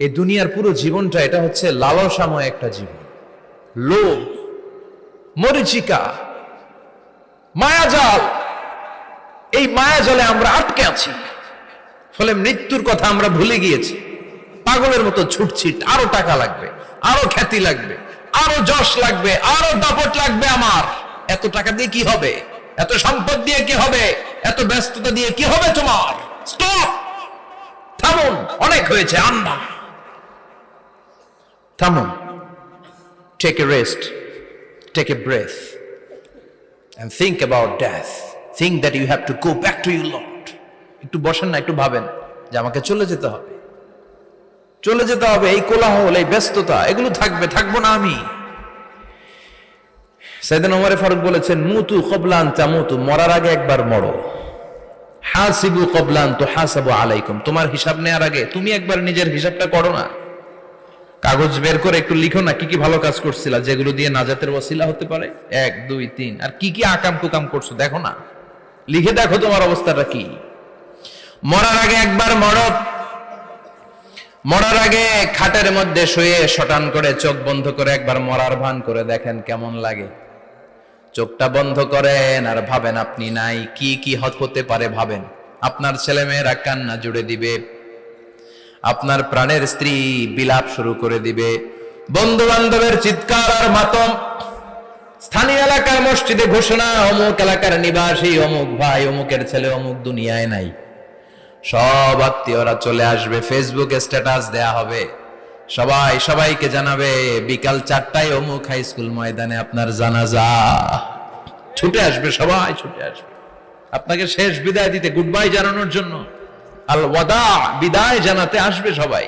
এই দুনিয়ার পুরো জীবনটা এটা হচ্ছে লালসাময় একটা জীবন, লোভ, মরিচিকা, মায়াজাল। এই মায়াজালে আমরা আটকে আছি, ফলে মৃত্যুর কথা আমরা ভুলে গিয়েছি। পাগলের মতো ছুটছি, আরো টাকা লাগবে, আরো খ্যাতি লাগবে, আরো যশ লাগবে, আরো দাপট লাগবে। আমার এত টাকা দিয়ে কি হবে, এত সম্পদ দিয়ে কি হবে, এত ব্যস্ততা দিয়ে কি হবে তোমার? স্টপ, থামুন, অনেক হয়েছে, আন্না থামুন। Take a rest, take a breath and think about death. Think that you have to go back to your Lord. একটু বসেন না, একটু ভাবেন যে আমাকে চলে যেতে হবে, চলে যেতে হবে। এই কোলাহল, এই ব্যস্ততা, এগুলো থাকবে, থাকবো না আমি। সাইয়েদনা ওমর ফারুক বলেছেন, মুতু ক্বাবলা আন তামুতু, মরার আগে একবার মরো। হাসিবু ক্বাবলা আন তুহাসাবু আলাইকুম, তোমার হিসাব নেওয়ার আগে তুমি একবার নিজের হিসাবটা করো না। কাগজ বের করে একটু লিখো না কি কি ভালো কাজ করছিলা, যেগুলো দিয়ে নাজাতের ওসিলা হতে পারে। 1 2 3, আর কি কি আকাম কুকাম করছো দেখো না, লিখে দেখো তোমার অবস্থাটা কি। মরার আগে একবার মরো। মরার আগে খাটের মধ্যে শুয়ে শটান করে চোখ বন্ধ করে একবার মরার ভান করে দেখেন কেমন লাগে। চোখটা বন্ধ করেন আর ভাবেন আপনি নাই, কি কি হতে পারে ভাবেন। আপনার ছেলে মেয়েরা কান্না জুড়ে দিবে, আপনার প্রাণের স্ত্রী বিলাপ শুরু করে দিবে, বন্ধু বান্ধবের চিৎকার আর মাতম, স্থানীয় এলাকার মসজিদে ঘোষণা, অমুক এলাকার নিবাসী অমুক ভাই অমুকের ছেলে অমুক দুনিয়ায় নাই। সব আত্মীয়রা চলে আসবে, ফেসবুকে স্ট্যাটাস দেয়া হবে, সবাই সবাইকে জানাবে বিকাল 4টায় অমুক হাই স্কুল ময়দানে আপনার জানাজা। ছুটে আসবে, সবাই ছুটে আসবে আপনাকে শেষ বিদায় দিতে, গুড বাই জানানোর জন্য, আল ওয়াদা, বিদায় জানাতে আসবে সবাই।